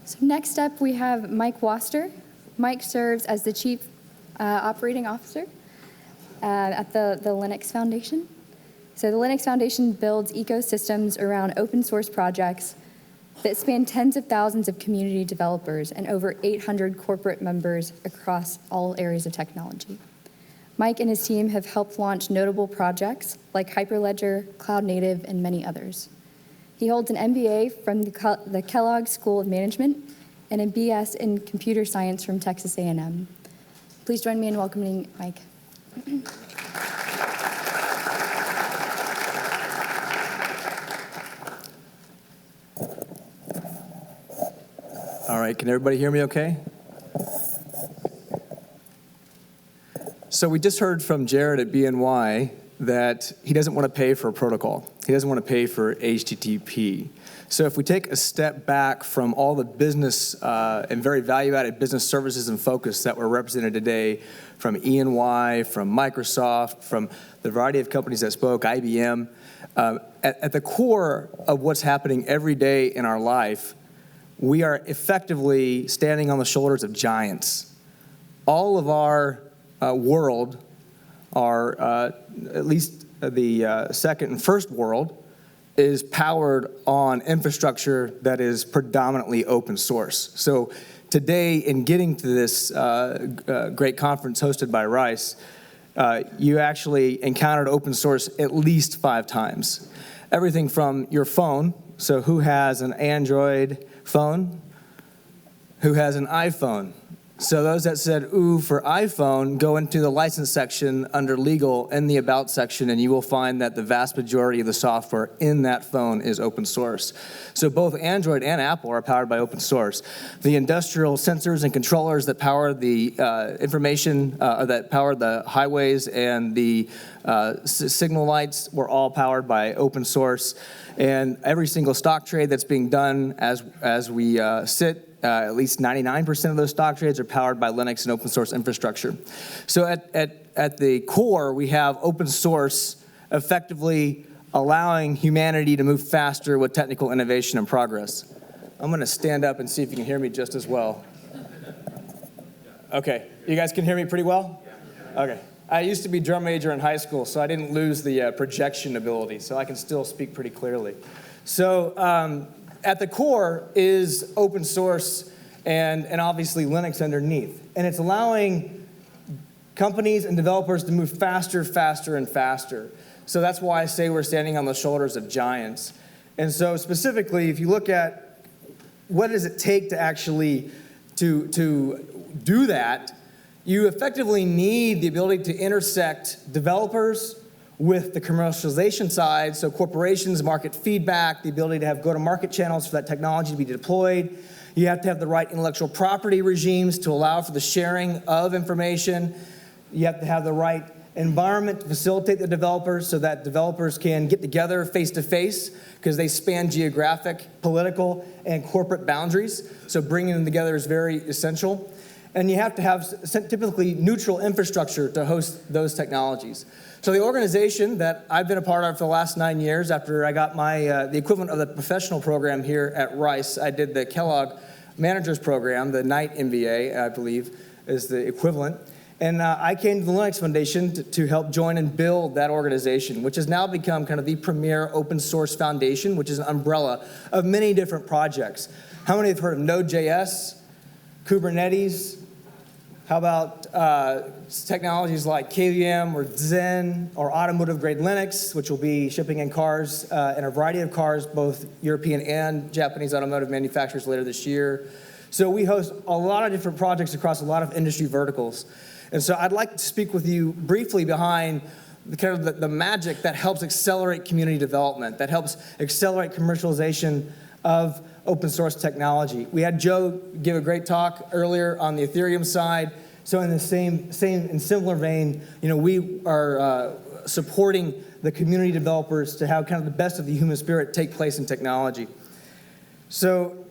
So next up, we have Mike Woster. Mike serves as the Chief Operating Officer at the Linux Foundation. So the Linux Foundation builds ecosystems around open source projects that span tens of thousands of community developers and over 800 corporate members across all areas of technology. Mike and his team have helped launch notable projects like Hyperledger, Cloud Native, and many others. He holds an MBA from the Kellogg School of Management and a BS in Computer Science from Texas A&M. Please join me in welcoming Mike. All right, can everybody hear me okay? So we just heard from Jared at BNY that he doesn't want to pay for a protocol. He doesn't want to pay for HTTP. So if we take a step back from all the business and very value-added business services and focus that were represented today from E&Y, from Microsoft, from the variety of companies that spoke, IBM, at the core of what's happening every day in our life, we are effectively standing on the shoulders of giants. All of our world, at least the second and first world, is powered on infrastructure that is predominantly open source. So today, in getting to this great conference hosted by Rice, you actually encountered open source at least 5 times. Everything from your phone, so who has an Android phone? Who has an iPhone? So those that said, ooh, for iPhone, go into the license section under legal in the about section, and you will find that the vast majority of the software in that phone is open source. So both Android and Apple are powered by open source. The industrial sensors and controllers that power the information, that power the highways and the signal lights were all powered by open source. And every single stock trade that's being done as we sit, at least 99% of those stock trades are powered by Linux and open source infrastructure. So at the core, we have open source effectively allowing humanity to move faster with technical innovation and progress. I'm going to stand up and see if you can hear me just as well. Okay, you guys can hear me pretty well? Okay. I used to be drum major in high school, so I didn't lose the projection ability, so I can still speak pretty clearly. So at the core is open source and obviously Linux underneath. And it's allowing companies and developers to move faster, faster, and faster. So that's why I say we're standing on the shoulders of giants. And so specifically, if you look at what does it take to actually to do that, you effectively need the ability to intersect developers with the commercialization side, so corporations, market feedback, the ability to have go-to-market channels for that technology to be deployed. You have to have the right intellectual property regimes to allow for the sharing of information. You have to have the right environment to facilitate the developers so that developers can get together face-to-face because they span geographic, political, and corporate boundaries. So bringing them together is very essential. And you have to have typically neutral infrastructure to host those technologies. So the organization that I've been a part of for the last 9 years, after I got my the equivalent of the professional program here at Rice, I did the Kellogg Managers Program, the Knight MBA, I believe, is the equivalent. And I came to the Linux Foundation to help join and build that organization, which has now become kind of the premier open source foundation, which is an umbrella of many different projects. How many have heard of Node.js, Kubernetes? How about technologies like KVM or Zen or automotive-grade Linux, which will be shipping in cars, in a variety of cars, both European and Japanese automotive manufacturers later this year. So we host a lot of different projects across a lot of industry verticals. And so I'd like to speak with you briefly behind the magic that helps accelerate community development, that helps accelerate commercialization of open source technology. We had Joe give a great talk earlier on the Ethereum side. So in the same and similar vein, we are supporting the community developers to have kind of the best of the human spirit take place in technology. So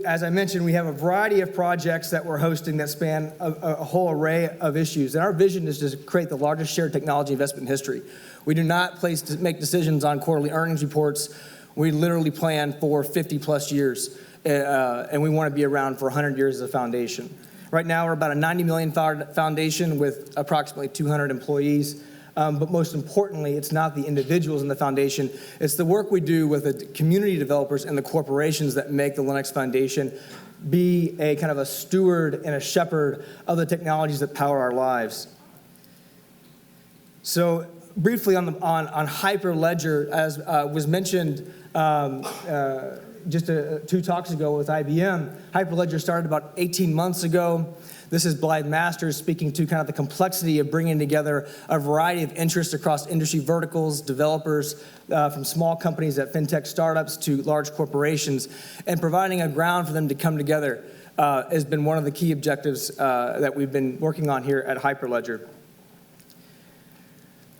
as I mentioned, we have a variety of projects that we're hosting that span a whole array of issues. And our vision is to create the largest shared technology investment in history. We do not make decisions on quarterly earnings reports. We literally plan for 50 plus years, and we want to be around for 100 years as a foundation. Right now, we're about a $90 million foundation with approximately 200 employees. But most importantly, it's not the individuals in the foundation. It's the work we do with the community developers and the corporations that make the Linux Foundation be a kind of a steward and a shepherd of the technologies that power our lives. So briefly on Hyperledger, as was mentioned just 2 talks ago with IBM, Hyperledger started about 18 months ago. This is Blythe Masters speaking to kind of the complexity of bringing together a variety of interests across industry verticals, developers, from small companies at fintech startups to large corporations, and providing a ground for them to come together has been one of the key objectives that we've been working on here at Hyperledger.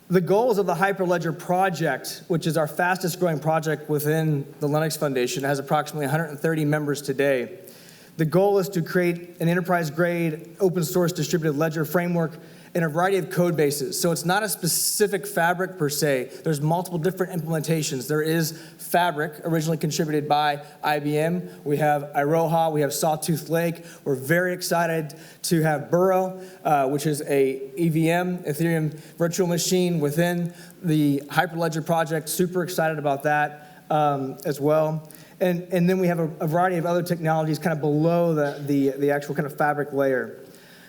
The goals of the Hyperledger project, which is our fastest growing project within the Linux Foundation, has approximately 130 members today. The goal is to create an enterprise-grade open source distributed ledger framework in a variety of code bases. So it's not a specific fabric per se. There's multiple different implementations. There is Fabric, originally contributed by IBM. We have Iroha, we have Sawtooth Lake. We're very excited to have Burrow, which is a EVM, Ethereum virtual machine within the Hyperledger project. Super excited about that as well. And then we have a variety of other technologies kind of below the actual kind of fabric layer.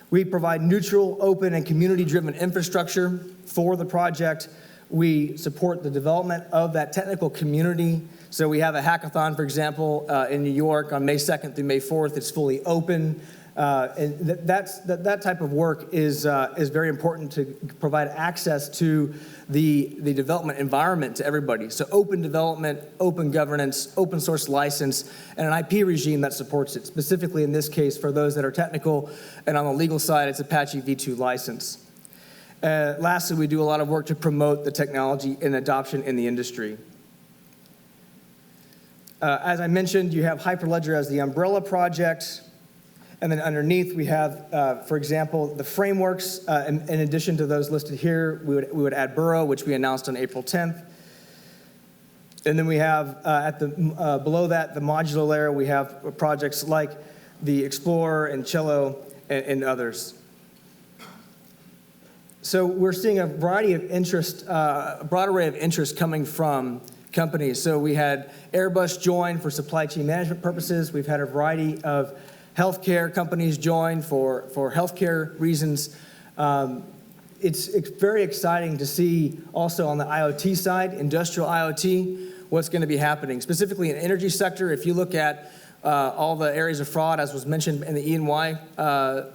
We provide neutral, open, and community-driven infrastructure for the project. We support the development of that technical community. So we have a hackathon, for example, in New York on May 2nd through May 4th. It's fully open. And that type of work is very important to provide access to the development environment to everybody. So open development, open governance, open source license, and an IP regime that supports it. Specifically in this case, for those that are technical, and on the legal side, it's Apache v2 license. Lastly, we do a lot of work to promote the technology and adoption in the industry. As I mentioned, you have Hyperledger as the umbrella project. And then underneath, we have, for example, the frameworks. In addition to those listed here, we would add Burrow, which we announced on April 10th. And then we have, below that, the modular layer, we have projects like the Explorer and Cello and others. So we're seeing a variety of interest, a broad array of interest coming from companies. So we had Airbus join for supply chain management purposes. We've had a variety of healthcare companies join for healthcare reasons. It's very exciting to see also on the IoT side, industrial IoT, what's going to be happening. Specifically in the energy sector, if you look at all the areas of fraud, as was mentioned in the E&Y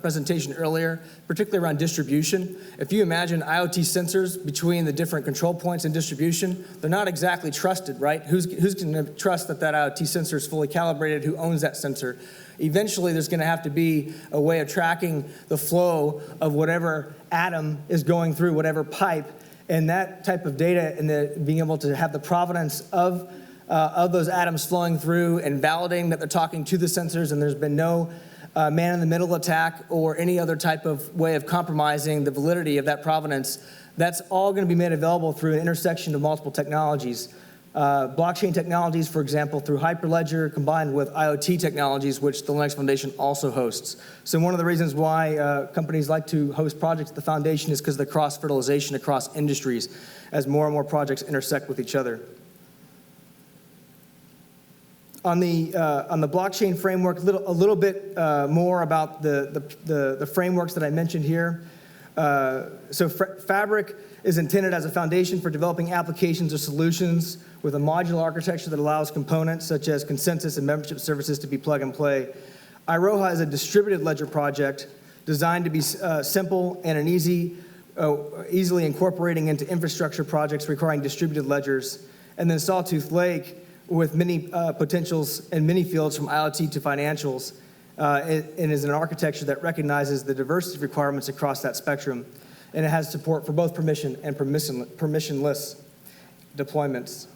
presentation earlier, particularly around distribution. If you imagine IoT sensors between the different control points in distribution, they're not exactly trusted, right? Who's going to trust that IoT sensor is fully calibrated? Who owns that sensor? Eventually, there's going to have to be a way of tracking the flow of whatever atom is going through whatever pipe, and that type of data and being able to have the provenance of those atoms flowing through and validating that they're talking to the sensors and there's been no man-in-the-middle attack or any other type of way of compromising the validity of that provenance, that's all going to be made available through an intersection of multiple technologies. Blockchain technologies, for example, through Hyperledger, combined with IoT technologies, which the Linux Foundation also hosts. So one of the reasons why companies like to host projects at the Foundation is because of the cross-fertilization across industries as more and more projects intersect with each other. On the blockchain framework, a little bit more about the frameworks that I mentioned here. So Fabric is intended as a foundation for developing applications or solutions with a modular architecture that allows components such as consensus and membership services to be plug and play. Iroha is a distributed ledger project designed to be simple and easily incorporating into infrastructure projects requiring distributed ledgers. And then Sawtooth Lake, with many potentials and many fields from IoT to financials, and is an architecture that recognizes the diversity requirements across that spectrum, and it has support for both permission and permissionless deployments.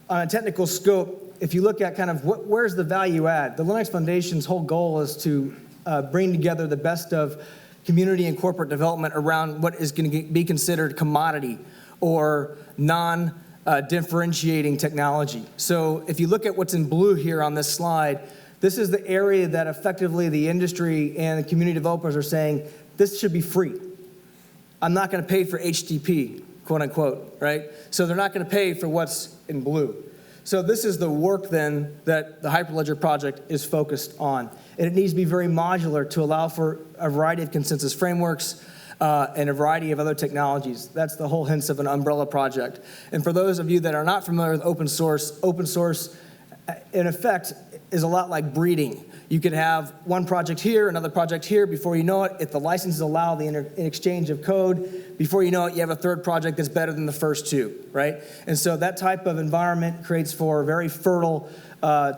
On a technical scope, if you look at kind of where's the value add, the Linux Foundation's whole goal is to bring together the best of community and corporate development around what is going to be considered commodity or non differentiating technology. So if you look at what's in blue here on this slide, this is the area that effectively the industry and the community developers are saying, this should be free. I'm not going to pay for HTTP, quote unquote, right? So they're not going to pay for what's in blue. So this is the work then that the Hyperledger project is focused on. And it needs to be very modular to allow for a variety of consensus frameworks and a variety of other technologies. That's the whole hint of an umbrella project. And for those of you that are not familiar with open source in effect is a lot like breeding. You could have one project here, another project here. Before you know it, if the licenses allow the exchange of code, before you know it, you have a third project that's better than the first two, right? And so that type of environment creates for very fertile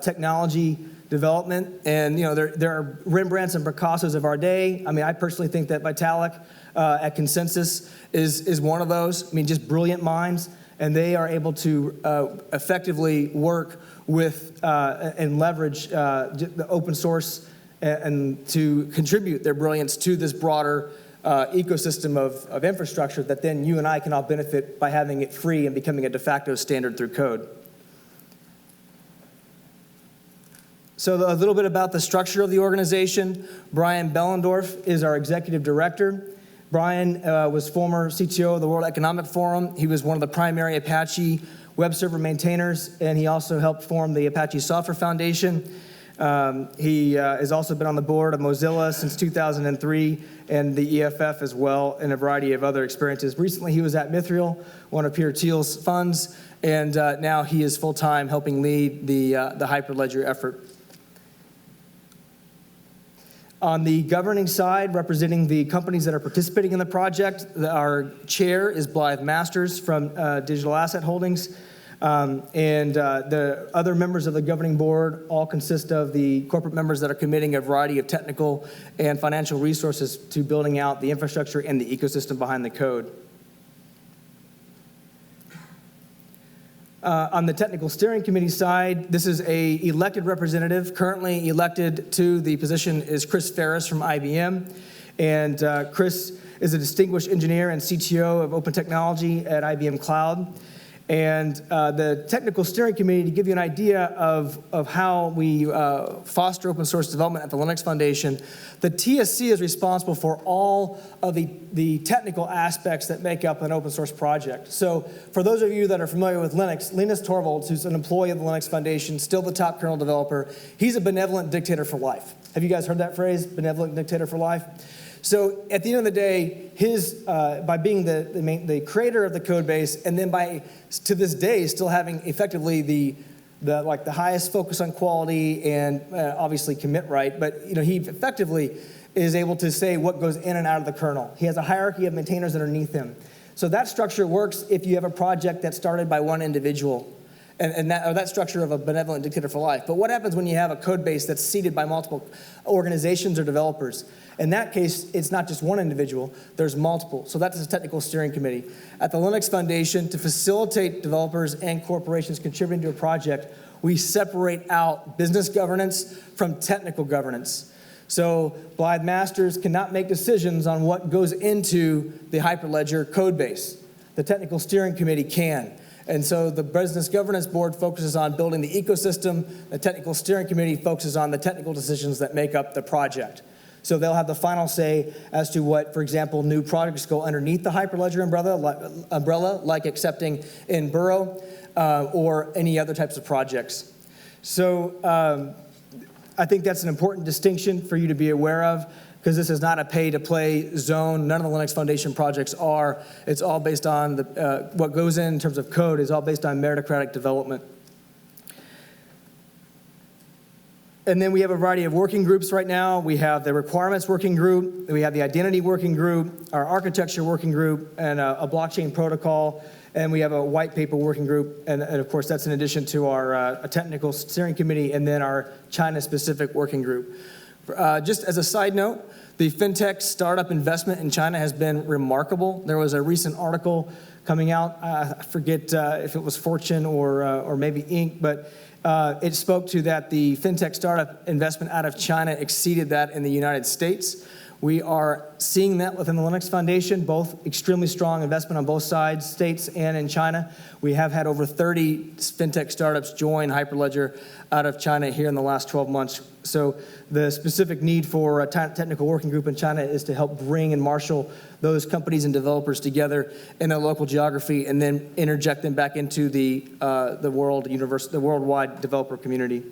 technology development. And there are Rembrandts and Picassos of our day. I mean, I personally think that Vitalik at Consensus is one of those. I mean, just brilliant minds. And they are able to effectively work with and leverage the open source and to contribute their brilliance to this broader ecosystem of infrastructure that then you and I can all benefit by having it free and becoming a de facto standard through code. So a little bit about the structure of the organization. Brian Bellendorf is our executive director. Brian was former CTO of the World Economic Forum. He was one of the primary Apache web server maintainers, and he also helped form the Apache Software Foundation. He has also been on the board of Mozilla since 2003 and the EFF as well, and a variety of other experiences. Recently, he was at Mithril, one of Peter Thiel's funds, and now he is full-time helping lead the Hyperledger effort. On the governing side, representing the companies that are participating in the project, our chair is Blythe Masters from Digital Asset Holdings. And the other members of the governing board all consist of the corporate members that are committing a variety of technical and financial resources to building out the infrastructure and the ecosystem behind the code. On the technical steering committee side, this is a elected representative. Currently elected to the position is Chris Ferris from IBM. And Chris is a distinguished engineer and CTO of open technology at IBM Cloud. And the technical steering committee, to give you an idea of how we foster open source development at the Linux Foundation, the TSC is responsible for all of the technical aspects that make up an open source project. So for those of you that are familiar with Linux, Linus Torvalds, who's an employee of the Linux Foundation, still the top kernel developer, he's a benevolent dictator for life. Have you guys heard that phrase, benevolent dictator for life? So at the end of the day, by being the creator of the code base, and then to this day still having effectively the highest focus on quality and obviously commit right, but he effectively is able to say what goes in and out of the kernel. He has a hierarchy of maintainers underneath him. So that structure works if you have a project that's started by one individual. And that structure of a benevolent dictator for life. But what happens when you have a code base that's seeded by multiple organizations or developers? In that case, it's not just one individual, there's multiple. So that's a technical steering committee. At the Linux Foundation, to facilitate developers and corporations contributing to a project, we separate out business governance from technical governance. So Blythe Masters cannot make decisions on what goes into the Hyperledger code base. The technical steering committee can. And so the Business Governance Board focuses on building the ecosystem. The Technical Steering Committee focuses on the technical decisions that make up the project. So they'll have the final say as to what, for example, new projects go underneath the Hyperledger umbrella, like accepting in Burrow or any other types of projects. So I think that's an important distinction for you to be aware of, because this is not a pay-to-play zone. None of the Linux Foundation projects are. It's all based on what goes in terms of code is all based on meritocratic development. And then we have a variety of working groups right now. We have the requirements working group, we have the identity working group, our architecture working group, and a blockchain protocol, and we have a white paper working group, and of course that's in addition to our technical steering committee and then our China-specific working group. Just as a side note, the fintech startup investment in China has been remarkable. There was a recent article coming out, I forget if it was Fortune or maybe Inc., but it spoke to that the fintech startup investment out of China exceeded that in the United States, We are seeing that within the Linux Foundation, both extremely strong investment on both sides, states and in China. We have had over 30 fintech startups join Hyperledger out of China here in the last 12 months. So the specific need for a technical working group in China is to help bring and marshal those companies and developers together in their local geography and then interject them back into the worldwide developer community.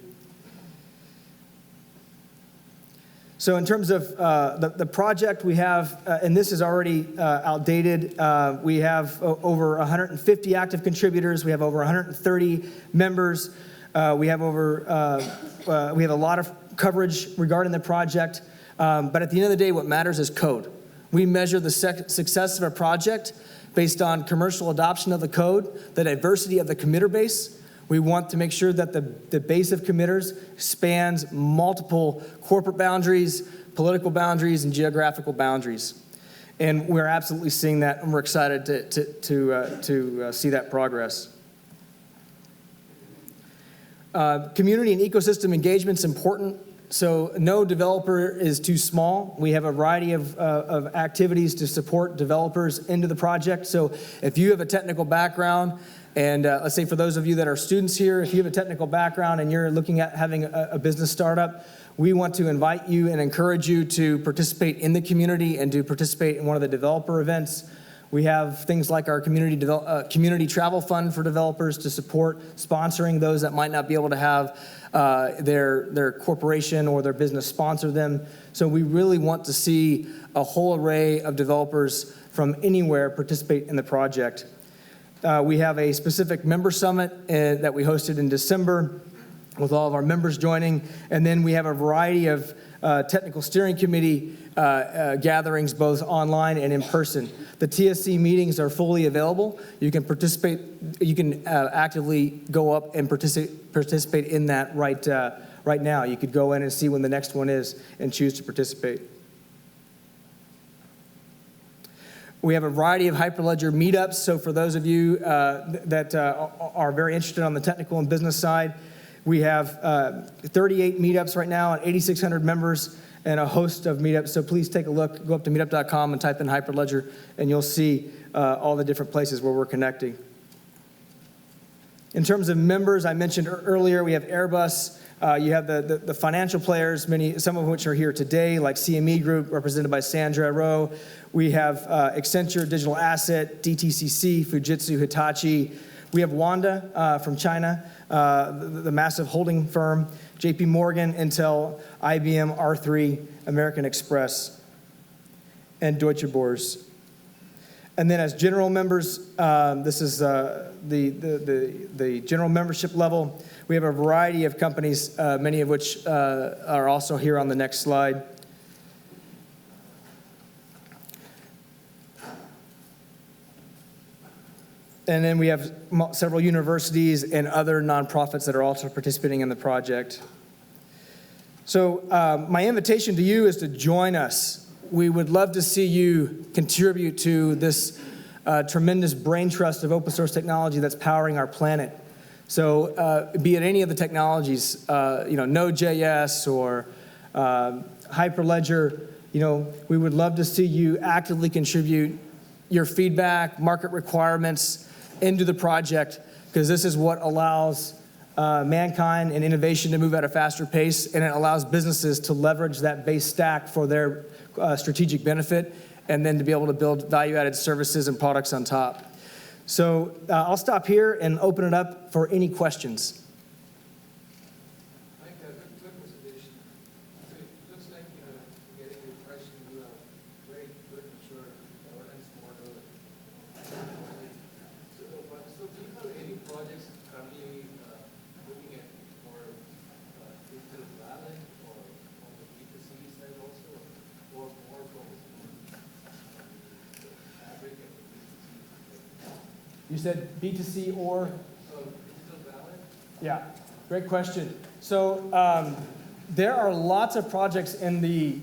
So in terms of the project we have, and this is already outdated, we have over 150 active contributors. We have over 130 members. We have a lot of coverage regarding the project. But at the end of the day, what matters is code. We measure the success of a project based on commercial adoption of the code, the diversity of the committer base. We want to make sure that the base of committers spans multiple corporate boundaries, political boundaries, and geographical boundaries. And we're absolutely seeing that, and we're excited to see that progress. Community and ecosystem engagement is important. So no developer is too small. We have a variety of activities to support developers into the project. So if you have a technical background, and let's say for those of you that are students here, if you have a technical background and you're looking at having a business startup, we want to invite you and encourage you to participate in the community and to participate in one of the developer events. We have things like our community travel fund for developers to support sponsoring those that might not be able to have their corporation or their business sponsor them. So we really want to see a whole array of developers from anywhere participate in the project. We have a specific member summit that we hosted in December with all of our members joining. And then we have a variety of technical steering committee gatherings, both online and in person. The TSC meetings are fully available. You can participate, you can actively go up and participate in that right now. You could go in and see when the next one is and choose to participate. We have a variety of Hyperledger meetups. So for those of you that are very interested on the technical and business side, we have 38 meetups right now and 8,600 members and a host of meetups. So please take a look. Go up to meetup.com and type in Hyperledger, and you'll see all the different places where we're connecting. In terms of members, I mentioned earlier, we have Airbus. You have the financial players, some of which are here today, like CME Group, represented by Sandra Rowe. We have Accenture, Digital Asset, DTCC, Fujitsu, Hitachi. We have Wanda from China, the massive holding firm, JP Morgan, Intel, IBM, R3, American Express, and Deutsche Börse. And then as general members, this is the general membership level. We have a variety of companies, many of which are also here on the next slide. And then we have several universities and other nonprofits that are also participating in the project. So my invitation to you is to join us. We would love to see you contribute to this tremendous brain trust of open source technology that's powering our planet. So be it any of the technologies, Node.js or Hyperledger, we would love to see you actively contribute your feedback, market requirements into the project, because this is what allows mankind and innovation to move at a faster pace, and it allows businesses to leverage that base stack for their strategic benefit, and then to be able to build value-added services and products on top. So I'll stop here and open it up for any questions. Mike, a quick observation. So it looks like, getting the impression you have very good, mature governance model. So do you have any projects currently looking at more digital wallet or on the B2C side also, or more focused on the fabric and the B2C? You said B2C or? Digital wallet? Yeah, great question. So there are lots of projects in the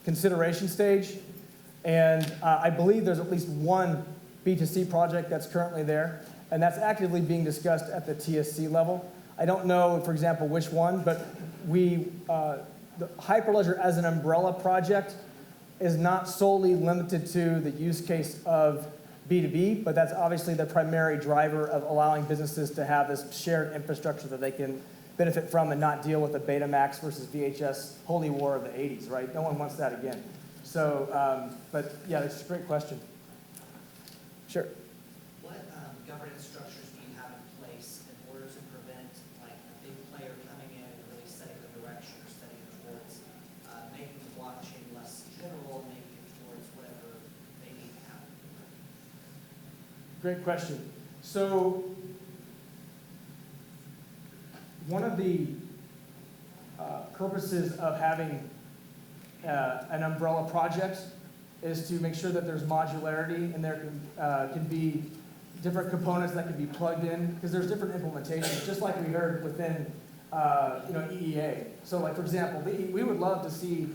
consideration stage, and I believe there's at least one B2C project that's currently there, and that's actively being discussed at the TSC level. I don't know, for example, which one, but we the Hyperledger as an umbrella project is not solely limited to the use case of B2B, but that's obviously the primary driver of allowing businesses to have this shared infrastructure that they can benefit from and not deal with the Betamax versus VHS holy war of the 80s, right? No one wants that again. So, but yeah, it's a great question. Sure. What governance structures do you have in place in order to prevent like a big player coming in and really setting the direction or setting towards making the blockchain less general, making it towards whatever they need to happen? Great question. So one of the purposes of having an umbrella project is to make sure that there's modularity and there can be different components that can be plugged in, because there's different implementations, just like we heard within EEA. So like, for example, we would love to see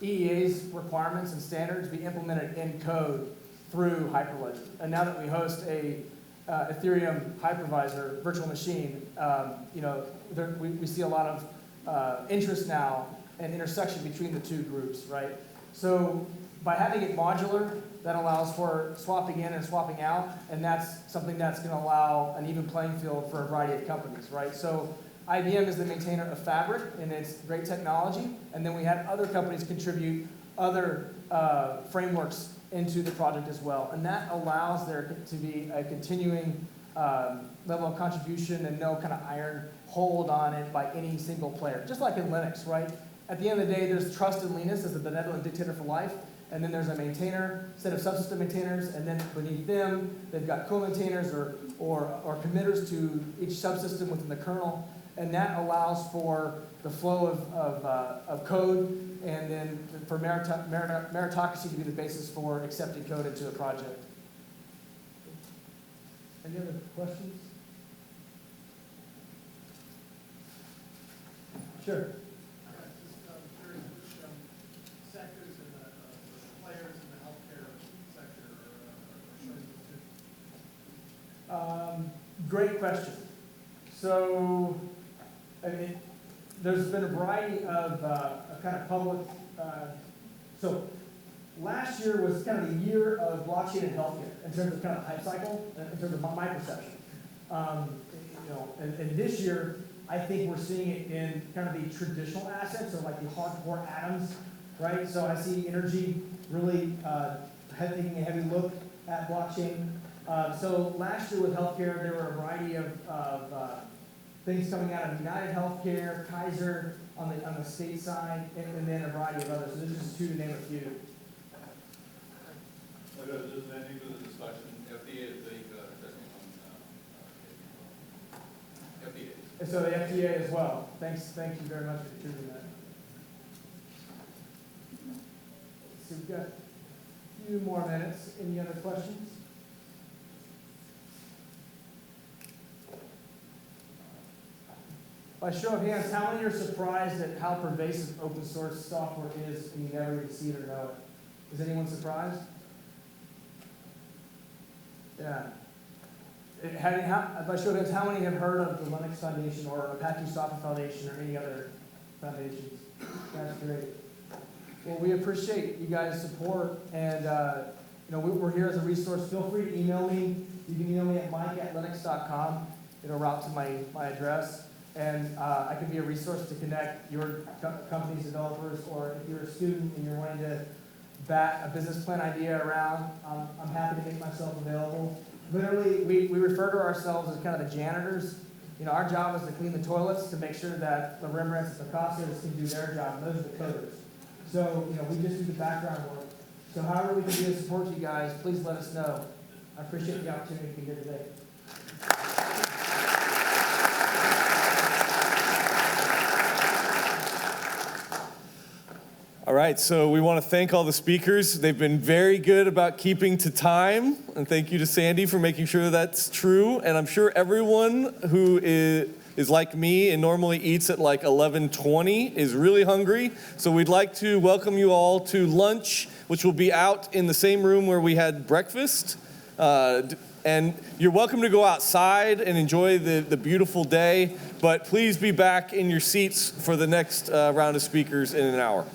EEA's requirements and standards be implemented in code through Hyperledger. And now that we host a Ethereum hypervisor virtual machine, we see a lot of interest now and intersection between the two groups, right? So by having it modular, that allows for swapping in and swapping out, and that's something that's going to allow an even playing field for a variety of companies, right? So IBM is the maintainer of Fabric, and it's great technology, and then we had other companies contribute other frameworks into the project as well, and that allows there to be a continuing level of contribution and no kind of iron hold on it by any single player, just like in Linux, right? At the end of the day, there's trust in Linus as the benevolent dictator for life, and then there's a maintainer, set of subsystem maintainers, and then beneath them, they've got co-maintainers or committers to each subsystem within the kernel, and that allows for the flow of code, and then for meritocracy to be the basis for accepting code into a project. Any other questions? Sure. Great question. So, I mean, there's been a variety of kind of public. So, last year was kind of the year of blockchain and healthcare in terms of kind of hype cycle, in terms of my perception. And this year, I think we're seeing it in kind of the traditional assets, or like the hardcore atoms, right? So I see energy really taking a heavy look at blockchain. So last year with healthcare, there were a variety of things coming out of United Healthcare, Kaiser on the state side, and then a variety of others. So this is just two to name a few. Just adding to the discussion, FDA is very testing on FDA. And so the FDA as well. Thank you very much for contributing that. So we've got a few more minutes. Any other questions? By show of hands, how many are surprised at how pervasive open source software is and you never even see it or know it? Is anyone surprised? Yeah. By show of hands, how many have heard of the Linux Foundation or Apache Software Foundation or any other foundations? That's great. Well, we appreciate you guys' support, and we're here as a resource. Feel free to email me. You can email me at mike@linux.com. It'll route to my address. And I can be a resource to connect your company's developers, or if you're a student and you're wanting to bat a business plan idea around, I'm happy to make myself available. Literally, we refer to ourselves as kind of the janitors. Our job is to clean the toilets to make sure that the Rembrandts and Picassos can do their job, and those are the coders. So, we just do the background work. So however we can be to support you guys, please let us know. I appreciate the opportunity to be here today. All right, so we want to thank all the speakers. They've been very good about keeping to time, and thank you to Sandy for making sure that's true. And I'm sure everyone who is like me and normally eats at like 11:20 is really hungry. So we'd like to welcome you all to lunch, which will be out in the same room where we had breakfast. And you're welcome to go outside and enjoy the beautiful day, but please be back in your seats for the next round of speakers in an hour.